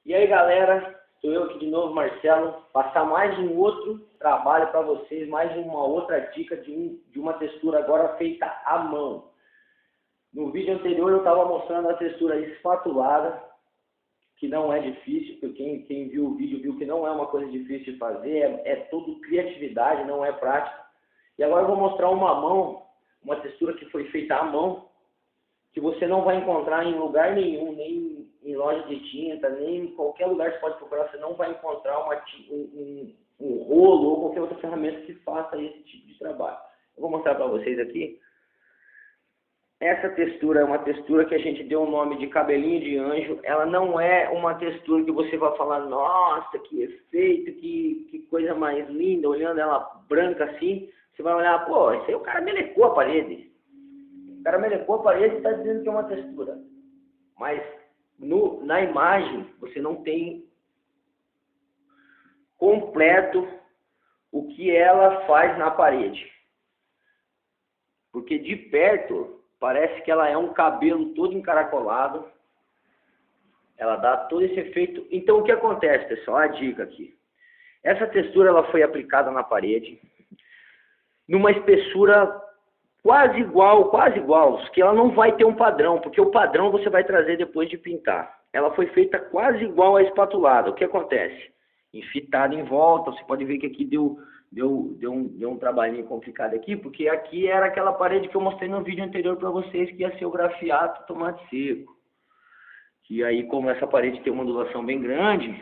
E aí galera, sou eu aqui de novo, Marcelo, passar mais um outro trabalho para vocês, mais uma outra dica de uma textura agora feita à mão. No vídeo anterior eu estava mostrando a textura espatulada, que não é difícil, porque quem viu o vídeo viu que não é uma coisa difícil de fazer, é tudo criatividade, não é prática. E agora eu vou mostrar uma mão, uma textura que foi feita à mão, que você não vai encontrar em lugar nenhum, nem em loja de tinta, nem em qualquer lugar que você pode procurar, você não vai encontrar um rolo ou qualquer outra ferramenta que faça esse tipo de trabalho. Eu vou mostrar para vocês aqui. Essa textura é uma textura que a gente deu o nome de cabelinho de anjo. Ela não é uma textura que você vai falar, nossa, que efeito, que coisa mais linda, olhando ela branca assim. Você vai olhar, pô, esse aí o cara melecou a parede. O cara melecou a parede e está dizendo que é uma textura. Mas na imagem você não tem completo o que ela faz na parede. Porque de perto parece que ela é um cabelo todo encaracolado. Ela dá todo esse efeito. Então o que acontece, pessoal? A dica aqui. Essa textura ela foi aplicada na parede numa espessura quase igual, que ela não vai ter um padrão, porque o padrão você vai trazer depois de pintar. Ela foi feita quase igual à espatulada. O que acontece? Enfitada em volta, você pode ver que aqui deu um trabalhinho complicado aqui, porque aqui era aquela parede que eu mostrei no vídeo anterior para vocês, que ia ser o grafiato tomate seco. E aí, como essa parede tem uma ondulação bem grande,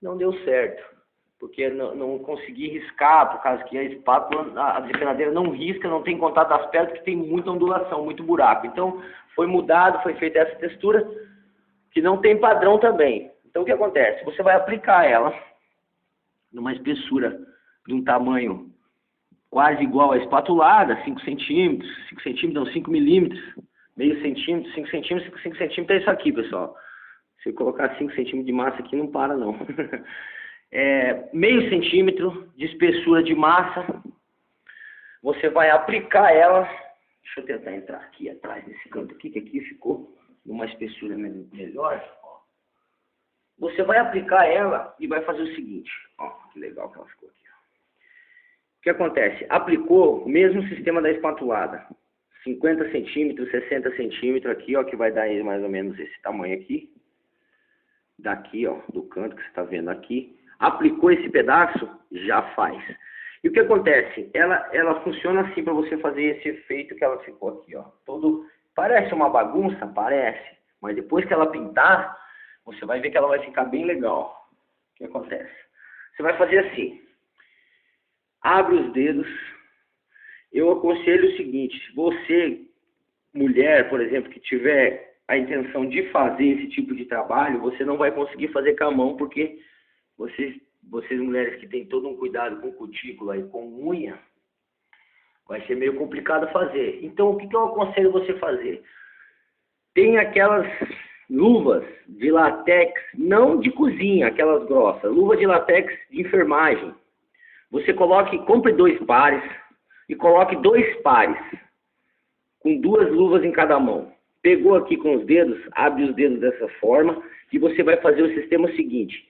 não deu certo. Porque não consegui riscar, por causa que a espátula, a depenadeira não risca, não tem contato das pedras, porque tem muita ondulação, muito buraco. Então, foi mudado, foi feita essa textura, que não tem padrão também. Então, o que acontece? Você vai aplicar ela numa espessura de um tamanho quase igual à espatulada, 5 centímetros, 5 centímetros, não, 5 milímetros, meio centímetro, 5 centímetros, 5 centímetros é isso aqui, pessoal. Se eu colocar 5 centímetros de massa aqui, não para, não. Meio centímetro de espessura de massa. Você vai aplicar ela. Deixa eu tentar entrar aqui atrás desse canto aqui, que aqui ficou numa espessura melhor. Você vai aplicar ela e vai fazer o seguinte. Ó, que legal que ela ficou aqui. O que acontece? Aplicou o mesmo sistema da espatulada. 50 centímetros, 60 centímetros aqui, ó, que vai dar mais ou menos esse tamanho aqui. Daqui, ó, do canto que você está vendo aqui. Aplicou esse pedaço, já faz. E o que acontece? Ela funciona assim para você fazer esse efeito que ela ficou aqui, ó. Parece uma bagunça? Parece. Mas depois que ela pintar, você vai ver que ela vai ficar bem legal. O que acontece? Você vai fazer assim. Abre os dedos. Eu aconselho o seguinte. Você, mulher, por exemplo, que tiver a intenção de fazer esse tipo de trabalho, você não vai conseguir fazer com a mão, porque vocês mulheres que têm todo um cuidado com cutícula e com unha, vai ser meio complicado fazer. Então, o que eu aconselho você fazer? Tem aquelas luvas de látex, não de cozinha, aquelas grossas, luva de látex de enfermagem. Você compre 2 pares e coloque 2 pares, com 2 luvas em cada mão. Pegou aqui com os dedos, abre os dedos dessa forma e você vai fazer o sistema seguinte.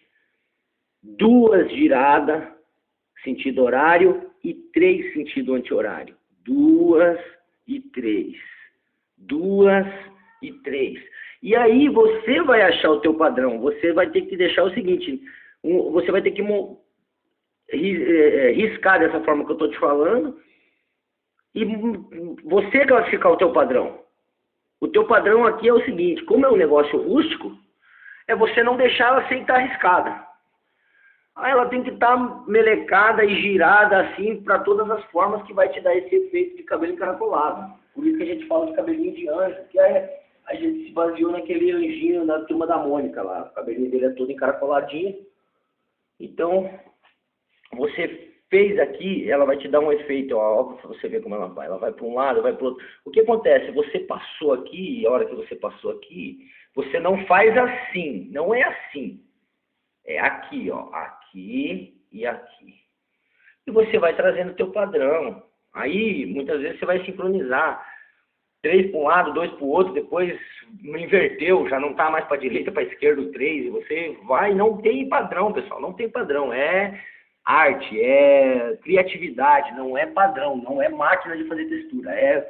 2 giradas, sentido horário, e 3 sentido anti-horário. 2 e 3. 2 e 3. E aí você vai achar o teu padrão. Você vai ter que deixar o seguinte. Você vai ter que riscar dessa forma que eu estou te falando. E você classificar o teu padrão. O teu padrão aqui é o seguinte. Como é um negócio rústico, é você não deixar ela sem estar riscada. Ela tem que estar melecada e girada assim para todas as formas que vai te dar esse efeito de cabelo encaracolado. Por isso que a gente fala de cabelinho de anjo, que a gente se baseou naquele anjinho da Turma da Mônica lá. O cabelinho dele é todo encaracoladinho. Então, você fez aqui, ela vai te dar um efeito, ó, para você ver como ela vai. Ela vai para um lado, vai para o outro. O que acontece? Você passou aqui, e a hora que você passou aqui, você não faz assim, não é assim. É aqui, ó, aqui e aqui. E você vai trazendo o teu padrão. Aí, muitas vezes, você vai sincronizar. 3 para um lado, 2 para o outro, depois não inverteu, já não está mais para a direita, para a esquerda o 3, e você vai, não tem padrão, pessoal, não tem padrão, é arte, é criatividade, não é padrão, não é máquina de fazer textura, é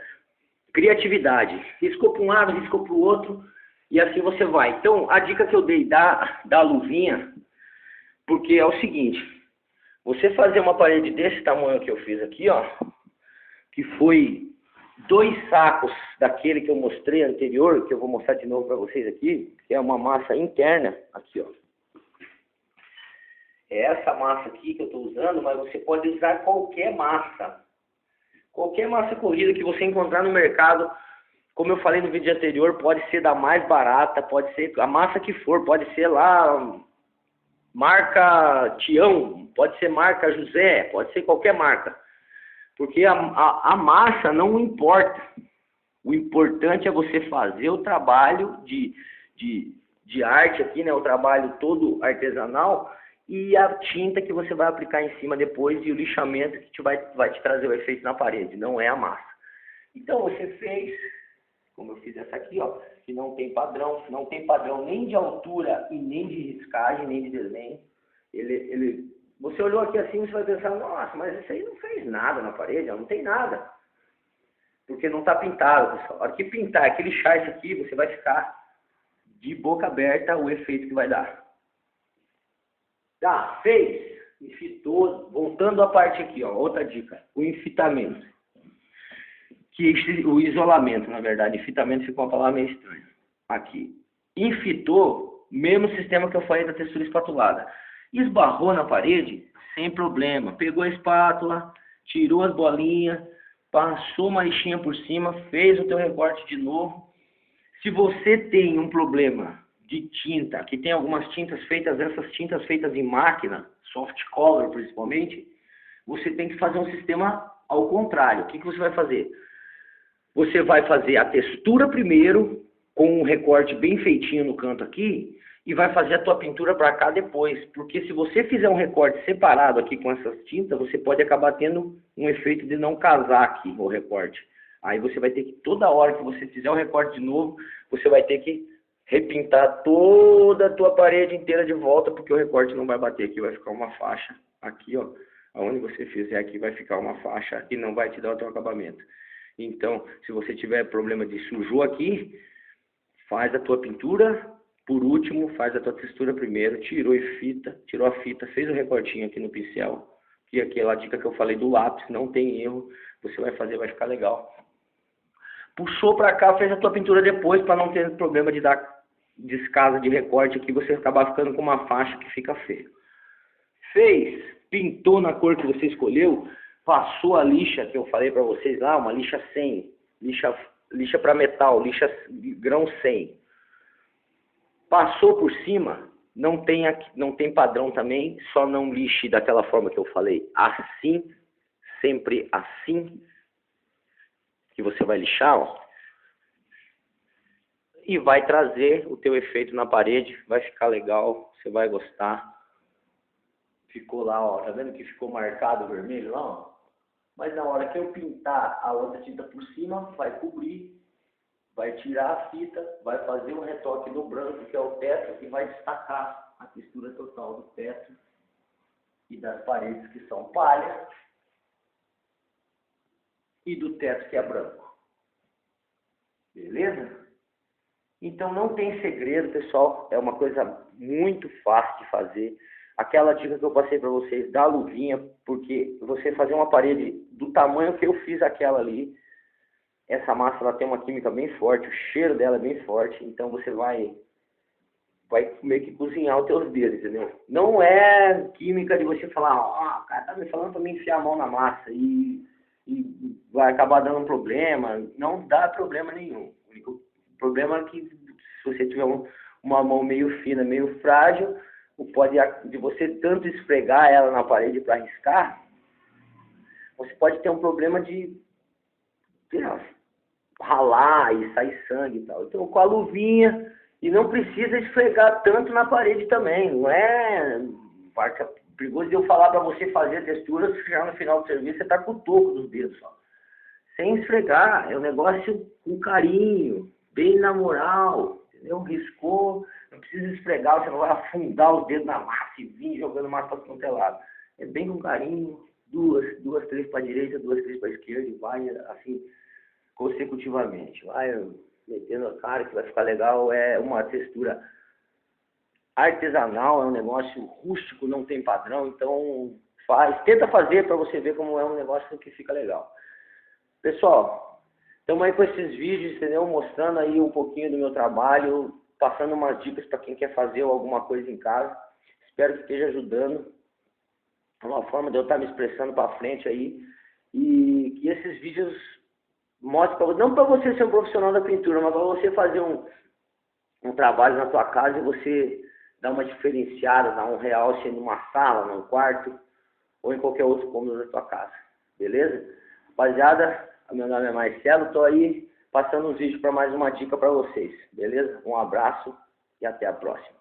criatividade. Riscou para um lado, riscou para o outro, e assim você vai. Então, a dica que eu dei da luvinha, porque é o seguinte, você fazer uma parede desse tamanho que eu fiz aqui, ó, que foi 2 sacos daquele que eu mostrei anterior, que eu vou mostrar de novo para vocês aqui, que é uma massa interna, aqui, ó. É essa massa aqui que eu estou usando, mas você pode usar qualquer massa. Qualquer massa corrida que você encontrar no mercado, como eu falei no vídeo anterior, pode ser da mais barata, pode ser a massa que for, pode ser lá marca Tião, pode ser marca José, pode ser qualquer marca. Porque a massa não importa. O importante é você fazer o trabalho de arte aqui, né? O trabalho todo artesanal e a tinta que você vai aplicar em cima depois e o lixamento que vai te trazer o efeito na parede, não é a massa. Então você fez, como eu fiz essa aqui, ó, que não tem padrão nem de altura e nem de riscagem, nem de desenho. Você olhou aqui assim, você vai pensar, nossa, mas isso aí não fez nada na parede, não tem nada. Porque não está pintado, pessoal. A hora que pintar, aquele lixar isso aqui, você vai ficar de boca aberta o efeito que vai dar. Tá, fez, enfitou, voltando à parte aqui, ó, outra dica, o enfitamento. O isolamento, na verdade, enfitamento ficou uma palavra meio estranha. Aqui, enfitou, mesmo sistema que eu falei da textura espatulada. Esbarrou na parede, sem problema. Pegou a espátula, tirou as bolinhas, passou uma lixinha por cima, fez o teu recorte de novo. Se você tem um problema de tinta, que tem algumas tintas feitas, essas tintas feitas em máquina, soft color principalmente, você tem que fazer um sistema ao contrário. O que você vai fazer? Você vai fazer a textura primeiro, com um recorte bem feitinho no canto aqui, e vai fazer a tua pintura para cá depois, porque se você fizer um recorte separado aqui com essas tintas, você pode acabar tendo um efeito de não casar aqui o recorte. Aí você vai ter que, toda hora que você fizer o recorte de novo, você vai ter que repintar toda a tua parede inteira de volta, porque o recorte não vai bater aqui, vai ficar uma faixa aqui, ó, aonde você fizer aqui vai ficar uma faixa e não vai te dar o teu acabamento. Então, se você tiver problema de sujou aqui, faz a tua pintura. Por último, faz a tua textura primeiro, tirou a fita, fez o recortinho aqui no pincel, que é aquela dica que eu falei do lápis, não tem erro, você vai fazer, vai ficar legal. Puxou para cá, fez a tua pintura depois, para não ter problema de dar descasa de recorte aqui, você acabar ficando com uma faixa que fica feio. Fez, pintou na cor que você escolheu, passou a lixa que eu falei para vocês lá, uma lixa 100, lixa para metal, lixa grão 100. Passou por cima, não tem padrão também, só não lixe daquela forma que eu falei. Assim, sempre assim, que você vai lixar, ó. E vai trazer o teu efeito na parede, vai ficar legal, você vai gostar. Ficou lá, ó, tá vendo que ficou marcado o vermelho lá, ó? Mas na hora que eu pintar a outra tinta por cima, vai cobrir. Vai tirar a fita, vai fazer um retoque no branco, que é o teto, e vai destacar a textura total do teto e das paredes que são palha e do teto que é branco. Beleza? Então não tem segredo, pessoal. É uma coisa muito fácil de fazer. Aquela dica que eu passei para vocês da luvinha, porque você fazer uma parede do tamanho que eu fiz aquela ali, essa massa ela tem uma química bem forte, o cheiro dela é bem forte, então você vai meio que cozinhar os teus dedos, entendeu? Não é química de você falar, ó, o cara tá me falando para mim enfiar a mão na massa e vai acabar dando um problema. Não dá problema nenhum. O único problema é que se você tiver uma mão meio fina, meio frágil, de você tanto esfregar ela na parede para riscar, você pode ter um problema de ralar e sair sangue e tal. Então, com a luvinha, e não precisa esfregar tanto na parede também, não é perigoso de eu falar para você fazer a textura, já no final do serviço você tá com o toco dos dedos, ó. sem esfregar, é um negócio com carinho, bem na moral, entendeu? Riscou, não precisa esfregar, você não vai afundar os dedos na massa e vir jogando massa para todo lado. É bem com carinho, duas, três para a direita, duas, três para a esquerda e vai assim consecutivamente. Vai metendo a cara que vai ficar legal, é uma textura artesanal, é um negócio rústico, não tem padrão, então tenta fazer para você ver como é um negócio que fica legal. Pessoal, estamos aí com esses vídeos, entendeu? Mostrando aí um pouquinho do meu trabalho, passando umas dicas para quem quer fazer alguma coisa em casa. Espero que esteja ajudando. É uma forma de eu estar me expressando para frente aí. E que esses vídeos mostrem para você, não para você ser um profissional da pintura, mas para você fazer um trabalho na sua casa e você dar uma diferenciada, dar um realce numa sala, num quarto ou em qualquer outro cômodo da sua casa. Beleza? Rapaziada, meu nome é Marcelo, estou aí passando uns vídeos para mais uma dica para vocês, beleza? Um abraço e até a próxima.